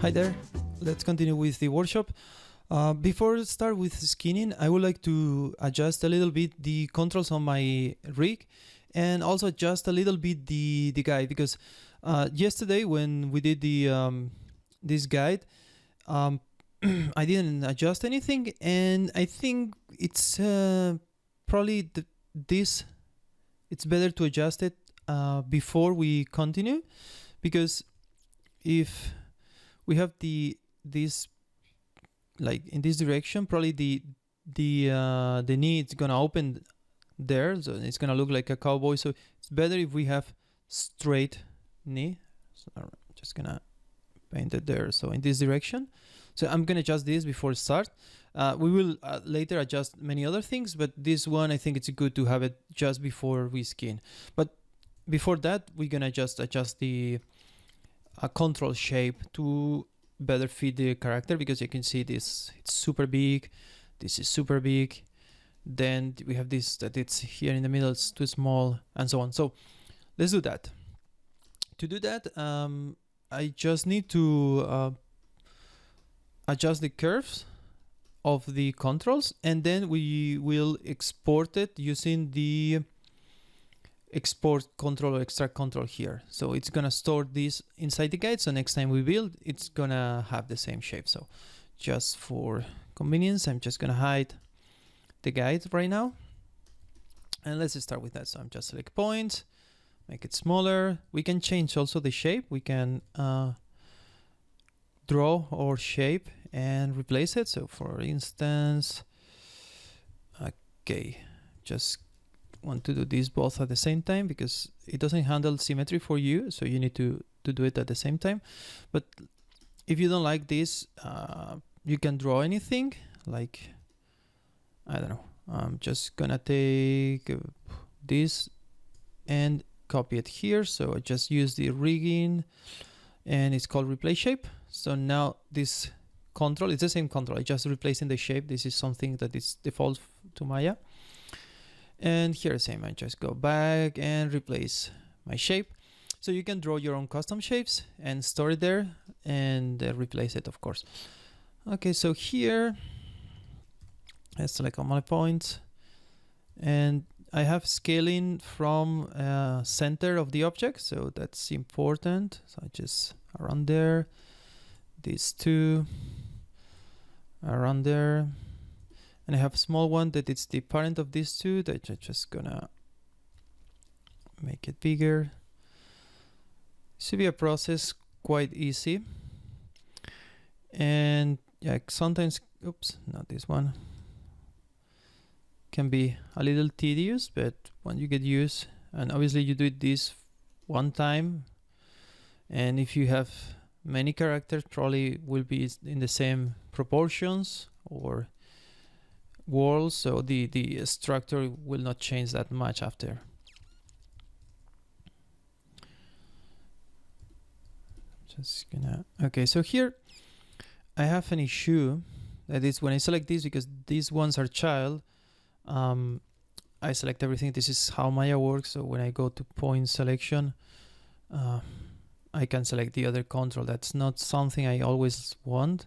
Hi there, let's continue with the workshop. Before I start with skinning, I would like to adjust a little bit the controls on my rig and also adjust a little bit the guide, because yesterday when we did the this guide, I didn't adjust anything, and I think it's probably it's better to adjust it before we continue, because if we have this like in this direction, probably the knee is gonna open there, so it's gonna look like a cowboy. So it's better if we have straight knee. So I'm just gonna paint it there, so in this direction. So I'm gonna adjust this before start. We will later adjust many other things, but this one I think it's good to have it just before we skin. But before that, we're gonna just adjust the control shape to better fit the character, because you can see this, it's super big, this is super big, then we have this that it's here in the middle, it's too small, and so on. So let's do that. To do that, I just need to adjust the curves of the controls, and then we will export it using the export control or extract control here. So it's gonna store this inside the guide, so next time we build, it's gonna have the same shape. So just for convenience, I'm just gonna hide the guide right now, and let's start with that. So I'm just select point, make it smaller. We can change also the shape. We can draw or shape and replace it. So for instance, okay, just want to do these both at the same time, because it doesn't handle symmetry for you, so you need to do it at the same time. But if you don't like this, you can draw anything, like, I don't know, I'm just gonna take this and copy it here. So I just use the rigging, and it's called replace shape. So now this control, it's the same control, I just replacing the shape. This is something that is default to Maya. And here same, I just go back and replace my shape. So you can draw your own custom shapes and store it there, and replace it, of course. Okay, so here I select all my points, and I have scaling from center of the object, so that's important. So I just around there, these two around there. And I have a small one that it's the parent of these two, that I'm just gonna make it bigger. Should be a process quite easy. And yeah, sometimes, oops, not this one, can be a little tedious, but when you get used, and obviously you do this one time, and if you have many characters, probably will be in the same proportions or walls, so the structure will not change that much after. Just gonna, okay, so here I have an issue, that is when I select this, because these ones are child, I select everything. This is how Maya works. So when I go to point selection, I can select the other control. That's not something I always want.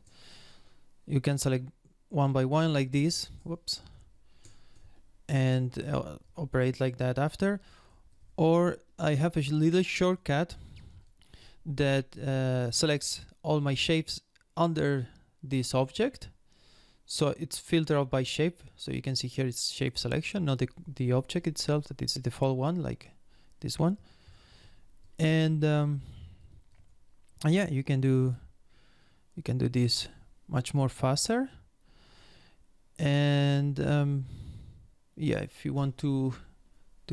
You can select one by one like this, whoops, and operate like that after. Or I have a little shortcut that selects all my shapes under this object, so it's filtered out by shape. So you can see here it's shape selection, not the object itself, that is the default one, like this one. And yeah, you can do this much more faster. And yeah, if you want to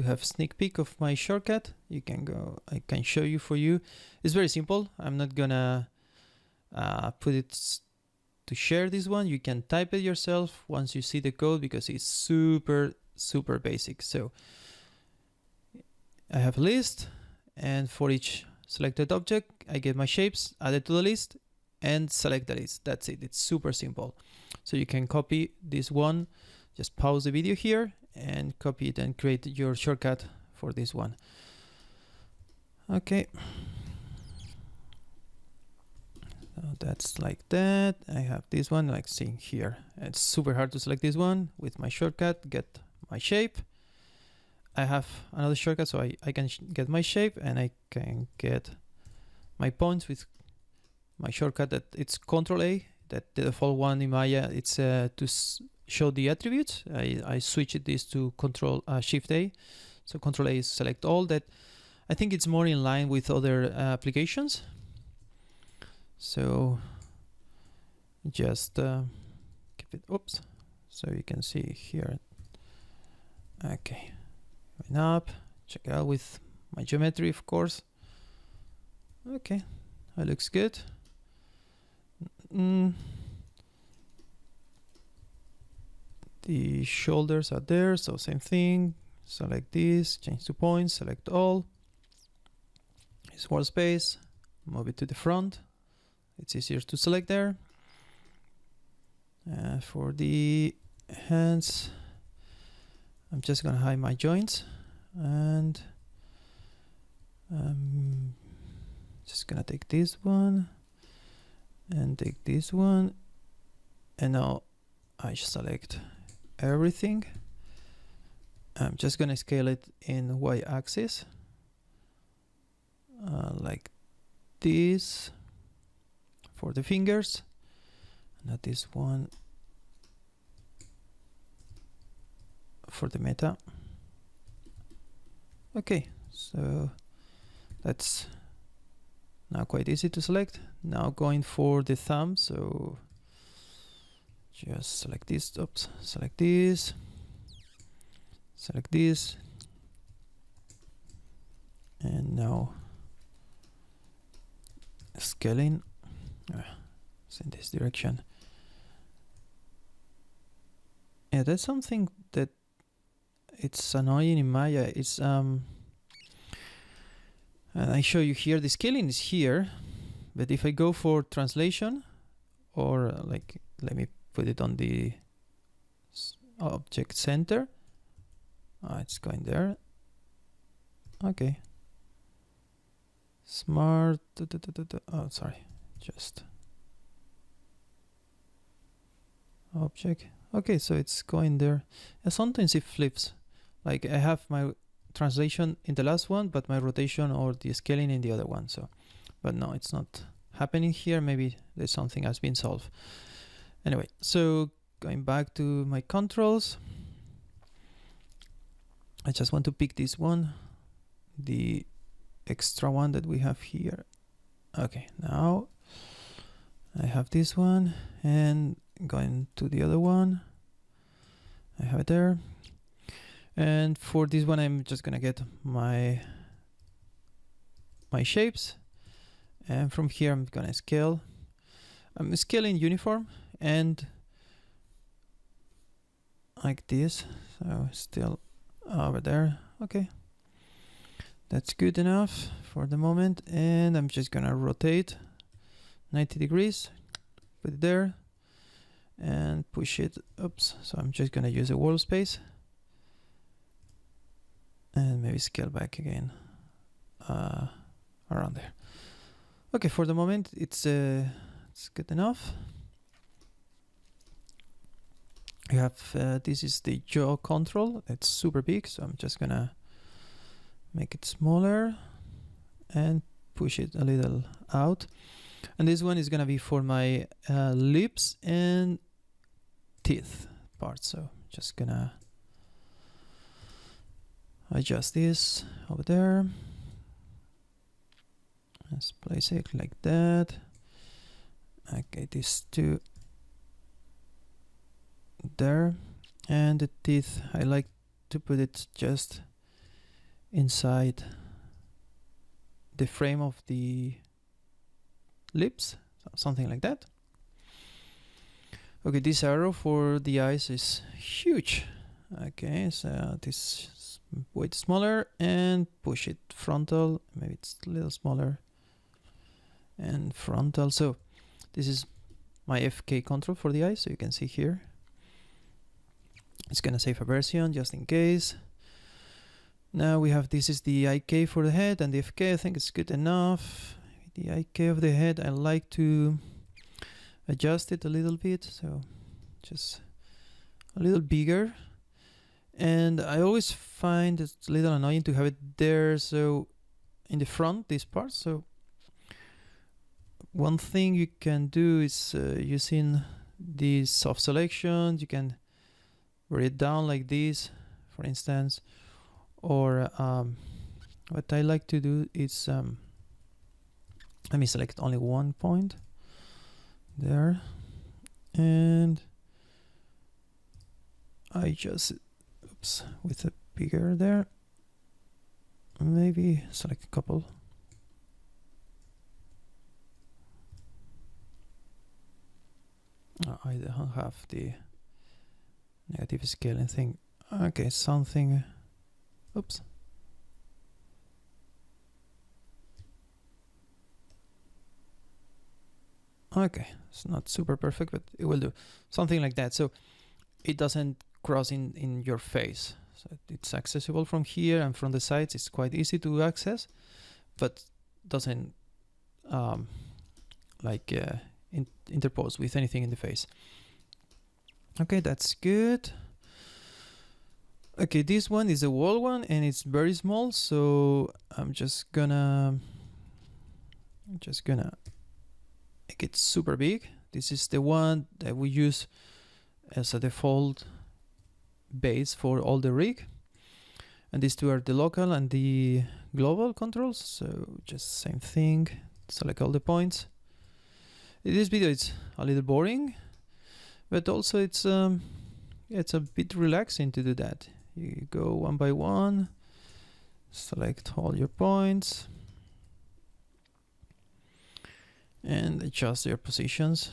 have sneak peek of my shortcut, you can go, I can show you for you. It's very simple. I'm not gonna put it to share this one. You can type it yourself once you see the code, because it's super basic. So I have a list, and for each selected object, I get my shapes added to the list and select the list. That's it. It's super simple. So you can copy this one, just pause the video here and copy it and create your shortcut for this one. Okay. that's like that. I have this one, like seeing here. It's super hard to select this one with my shortcut, get my shape. I have another shortcut, so I can get my shape, and I can get my points with my shortcut that it's Control A. That the default one in Maya, it's to show the attributes. I switched this to Control Shift A. So Control A is select all. That I think it's more in line with other applications. So just keep it. Oops. So you can see here. Okay. Going up. Check it out with my geometry, of course. Okay. That looks good. The shoulders are there, so same thing. Select this, change to points, select all. It's wall space, move it to the front. It's easier to select there. For the hands, I'm just gonna hide my joints, and just gonna take this one and take this one, and now I select everything. I'm just gonna scale it in y-axis like this for the fingers, not this one for the meta. Okay, so that's now quite easy to select. Now going for the thumb, so just select this, oops, select this, select this, and now scaling, it's in this direction. Yeah, that's something that it's annoying in Maya. It's and I show you here, the scaling is here, but if I go for translation, or like, let me put it on the object center. It's going there. Okay. Smart. Oh, sorry. Just object. Okay, so it's going there. And sometimes it flips. Like I have my translation in the last one, but my rotation or the scaling in the other one. So, but no, it's not happening here. Maybe there's something has been solved. Anyway, so going back to my controls, I just want to pick this one, the extra one that we have here. Okay, now I have this one, and going to the other one, I have it there. And for this one, I'm just gonna get my shapes, and from here I'm gonna scale. I'm scaling uniform and like this, so still over there. Okay, that's good enough for the moment, and I'm just gonna rotate 90 degrees, put it there, and push it. Oops, so I'm just gonna use a wall space and maybe scale back again around there. Okay, for the moment it's good enough. You have this is the jaw control. It's super big, so I'm just gonna make it smaller and push it a little out. And this one is gonna be for my lips and teeth part. So just gonna adjust this over there. Let's place it like that. Okay, these two there, and the teeth, I like to put it just inside the frame of the lips, something like that. Okay, this arrow for the eyes is huge. Okay, so this is way smaller, and push it frontal. Maybe it's a little smaller, and frontal. So this is my FK control for the eyes, so you can see here. It's gonna save a version just in case. Now we have, this is the IK for the head, and the FK I think it's good enough. The IK of the head, I like to adjust it a little bit, so just a little bigger. And I always find it's a little annoying to have it there, so in the front, this part. So one thing you can do is using the soft selection, you can bring it down like this, for instance, or what I like to do is let me select only one point there, and I just with a bigger there, maybe select a couple. I don't have the negative scaling thing. Okay, something. Oops. Okay, it's not super perfect, but it will do. Something like that. So it doesn't cross in your face. So it's accessible from here, and from the sides it's quite easy to access, but doesn't interpose with anything in the face. Okay, that's good. Okay, this one is a wall one and it's very small, so I'm just gonna make it super big. This is the one that we use as a default base for all the rig, and these two are the local and the global controls. So just same thing, select all the points. In this video it's a little boring, but also it's a bit relaxing to do that. You go one by one, select all your points and adjust your positions.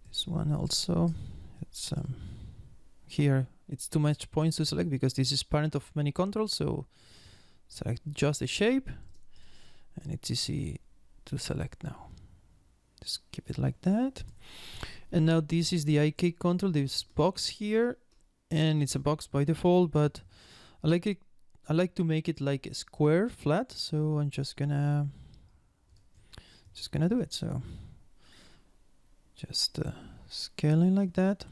This one also, it's here it's too much points to select because this is parent of many controls, so select just the shape and it's easy to select now. Just keep it like that. And now this is the IK control, this box here, and it's a box by default, but I like to make it like a square flat, so I'm just gonna do it. So just scaling like that.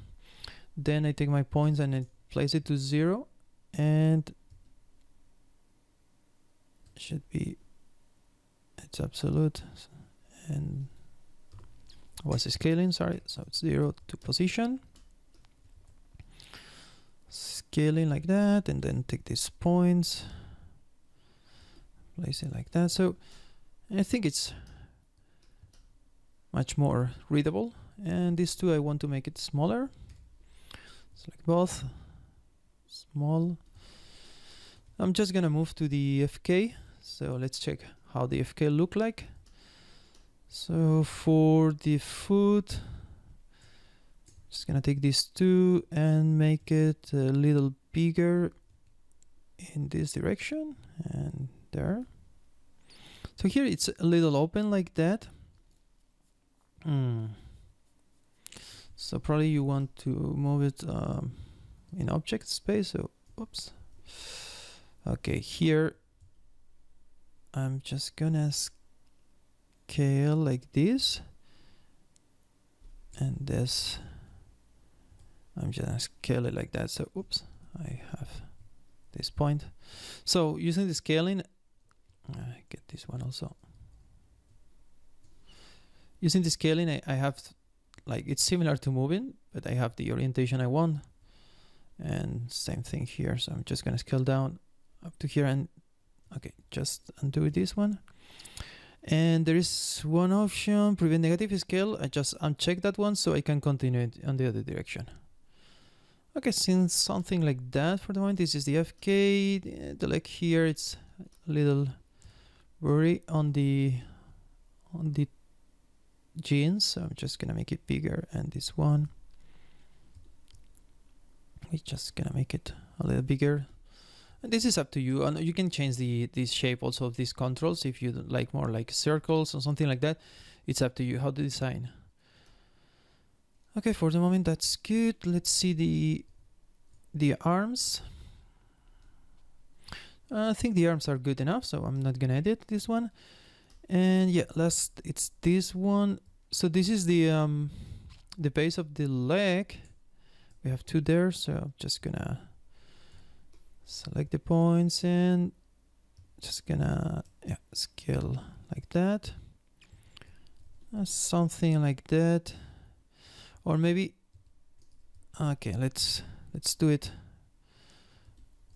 Then I take my points and I place it to 0, and it's absolute, and was scaling, sorry, so it's 0 to position, scaling like that, and then take these points, place it like that. So I think it's much more readable. And these two I want to make it smaller, select both, small. I'm just gonna move to the FK, so let's check how the FK look like. So for the foot, just gonna take these two and make it a little bigger in this direction and there. So here it's a little open like that. So probably you want to move it in object space. So oops. Okay, here I'm just gonna scale like this, and this I'm just gonna scale it like that. So oops, I have this point. So using the scaling, I get this one also. Using the scaling, I have like it's similar to moving, but I have the orientation I want, and same thing here. So I'm just gonna scale down up to here, and okay, just undo this one. And there is one option, prevent negative scale. I just uncheck that one so I can continue it on the other direction. Okay, since something like that for the moment, this is the FK. The leg here, it's a little blurry on the jeans, so I'm just gonna make it bigger. And this one, we're just gonna make it a little bigger. And this is up to you, and you can change this shape also of these controls if you like more like circles or something like that. It's up to you how to design. Okay, for the moment that's good. Let's see the arms. I think the arms are good enough, so I'm not gonna edit this one. And yeah, last it's this one. So this is the base of the leg. We have 2 there, so I'm just gonna select the points and just gonna scale like that. Something like that. Or maybe, okay, let's do it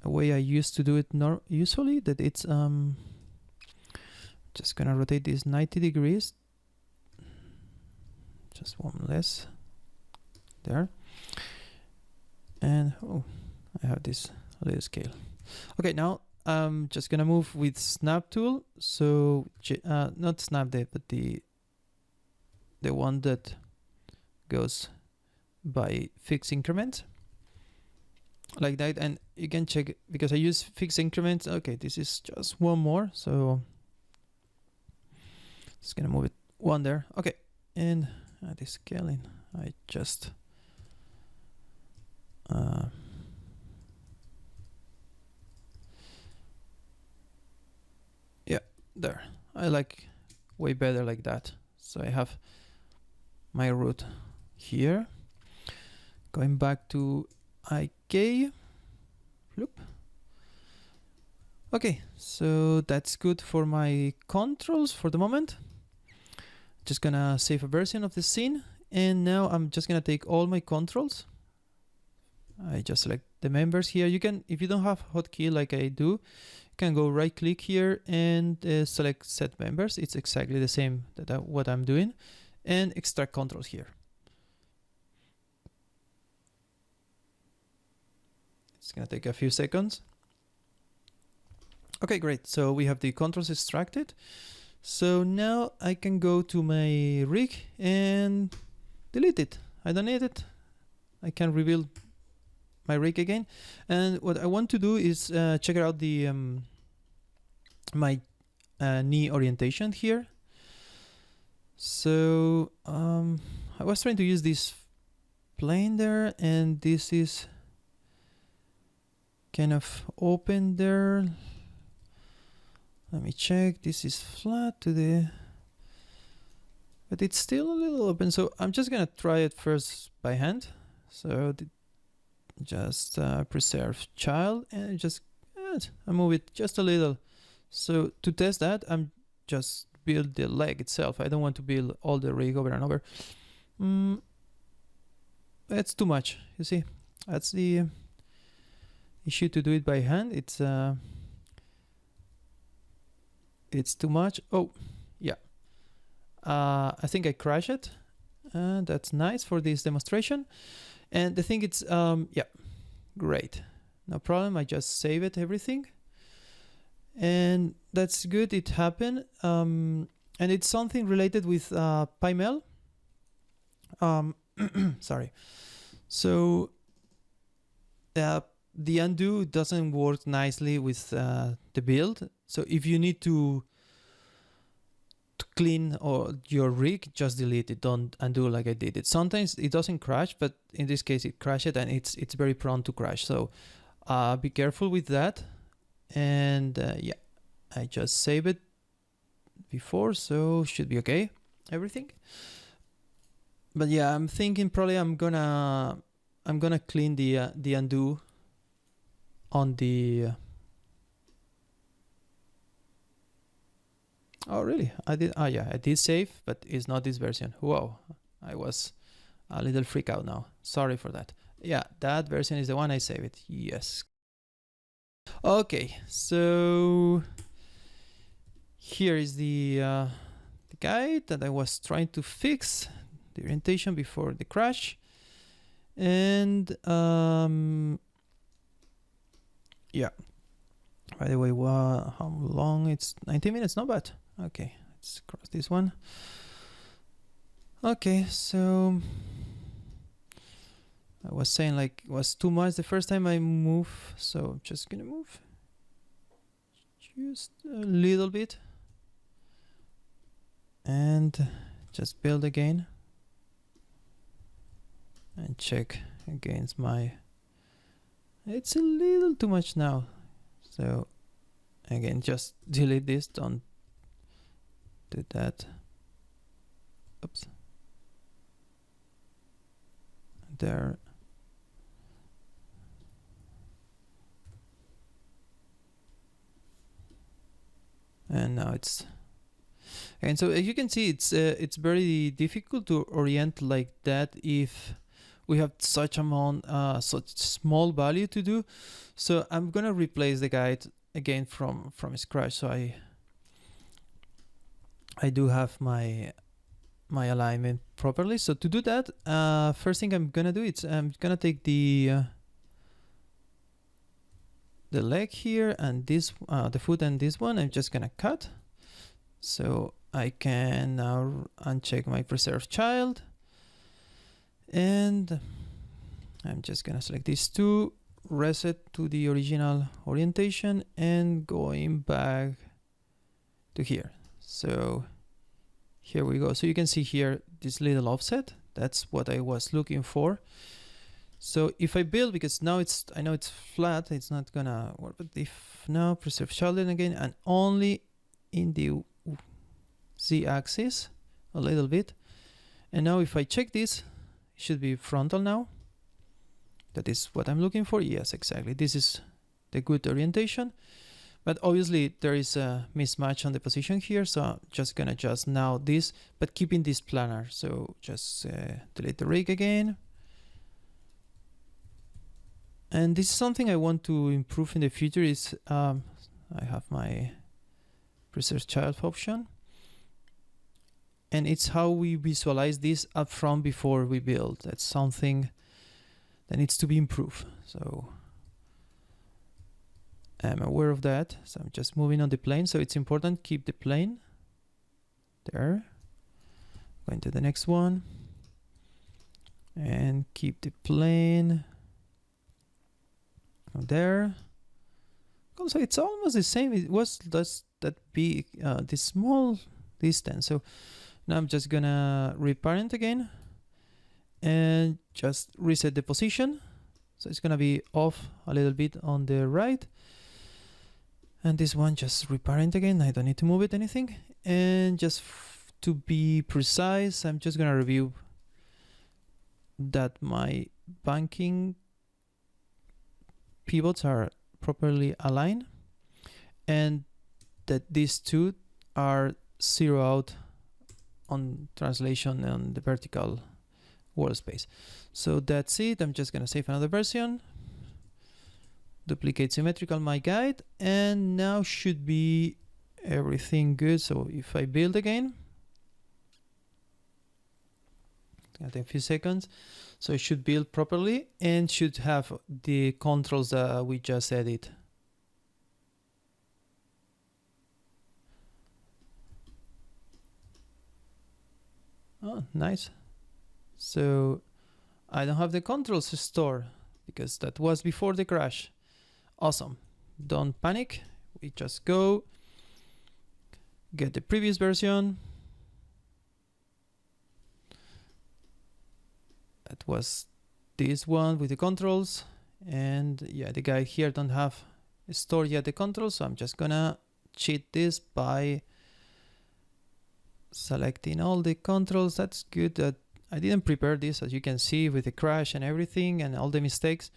a way I used to do it usually, that it's just gonna rotate this 90 degrees, just one less there, and oh, I have this little scale. Okay, now I'm just gonna move with snap tool, so not snap depth, but the one that goes by fixed increment, like that. And you can check, because I use fixed increments. Okay, this is just one more, so just gonna move it 1 there. Okay, and the scaling, I just yeah, there. I like way better like that. So I have my root here. Going back to IK. Loop. Okay, so that's good for my controls for the moment. Just gonna save a version of the scene, and now I'm just gonna take all my controls. I just select the members here. You can, if you don't have hotkey like I do, you can go right click here and select set members. It's exactly the same that what I'm doing, and extract controls here. It's gonna take a few seconds. Okay, great. So we have the controls extracted. So now I can go to my rig and delete it. I don't need it. I can rebuild my rig again. And what I want to do is check out the my knee orientation here. So I was trying to use this plane there, and this is kind of open there. Let me check. This is flat to the, but it's still a little open. So I'm just gonna try it first by hand. So just preserve child, and just I move it just a little. So to test that, I'm just build the leg itself. I don't want to build all the rig over and over. That's too much. You see, that's the issue to do it by hand. It's too much. Oh, yeah. I think I crashed it. That's nice for this demonstration. And the thing it's, yeah, great. No problem. I just save it, everything. And that's good. It happened. And it's something related with PyML. Sorry. So the undo doesn't work nicely with the build. So if you need to clean your rig, just delete it. Don't undo like I did it. Sometimes it doesn't crash, but in this case it crashed, and it's very prone to crash. So be careful with that. And yeah, I just saved it before, so should be okay, everything. But yeah, I'm thinking probably I'm gonna clean the undo on the oh really, I did. Oh yeah, I did save, but it's not this version. Whoa, I was a little freak out now. Sorry for that. Yeah, that version is the one I saved. Yes. Okay, so here is the guide that I was trying to fix, the orientation before the crash. And yeah, by the way, how long? It's 90 minutes, not bad. Okay, let's cross this one. Okay, so I was saying like it was too much the first time I move, so I'm just gonna move just a little bit and just build again and check against my, it's a little too much now. So again, just delete this, don't do that. Oops, there. And now it's, and so as you can see, it's very difficult to orient like that if we have such such small value to do. So I'm gonna replace the guide again from scratch. So I do have my alignment properly. So to do that, first thing I'm gonna do is I'm gonna take the leg here and this the foot and this one. I'm just gonna cut, so I can now uncheck my preserve child, and I'm just gonna select these two, reset to the original orientation, and going back to here. So here we go. So you can see here this little offset. That's what I was looking for. So if I build, because now I know it's flat, it's not gonna work, but if now preserve child again and only in the z-axis a little bit, and now if I check this, it should be frontal now. That is what I'm looking for. Yes, exactly. This is the good orientation, but obviously there is a mismatch on the position here, so I'm just gonna adjust now this, but keeping this planar. So just delete the rig again. And this is something I want to improve in the future is I have my preserve child option, and it's how we visualize this up front before we build. That's something that needs to be improved. So I'm aware of that. So I'm just moving on the plane. So it's important, keep the plane there. Going to the next one and keep the plane there. So it's almost the same. It was just that big, this small distance. So now I'm just gonna reparent again and just reset the position. So it's gonna be off a little bit on the right. And this one just reparent again. I don't need to move it anything. And just to be precise, I'm just gonna review that my banking pivots are properly aligned and that these two are zero out on translation on the vertical wall space. So that's it. I'm just gonna save another version, duplicate symmetrical my guide, and now should be everything good. So if I build again, it's gonna take a few seconds. So it should build properly and should have the controls that we just added. Oh, nice. So I don't have the controls stored because that was before the crash. Awesome. Don't panic. We just go get the previous version. That was this one with the controls, and yeah, the guy here don't have stored yet the controls, so I'm just gonna cheat this by selecting all the controls. That's good that I didn't prepare this, as you can see, with the crash and everything and all the mistakes,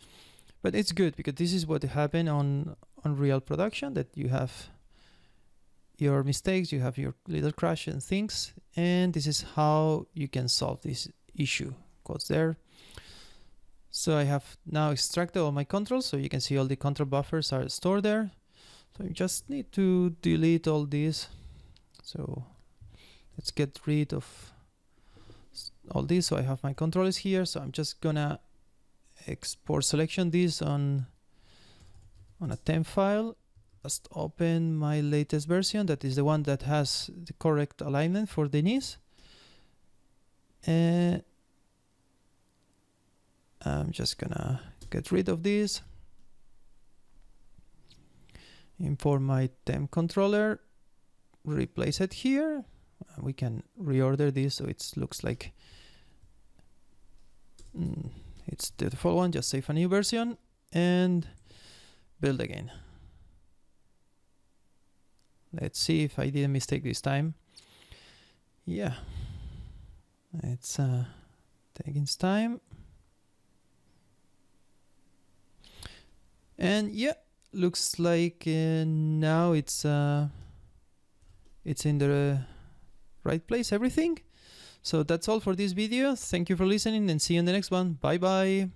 but it's good because this is what happened on real production, that you have your mistakes, you have your little crash and things, and this is how you can solve this issue. Quotes there. So I have now extracted all my controls, so you can see all the control buffers are stored there. So you just need to delete all these. So let's get rid of all this. So I have my controllers here, so I'm just gonna export selection this on a temp file. Just open my latest version, that is the one that has the correct alignment for the knees. And I'm just gonna get rid of this, import my temp controller, replace it here. We can reorder this so it looks like it's the default one. Just save a new version and build again. Let's see if I did a mistake this time. Yeah, it's taking its time. And yeah, looks like now it's in the right place, everything. So that's all for this video. Thank you for listening and see you in the next one. Bye bye.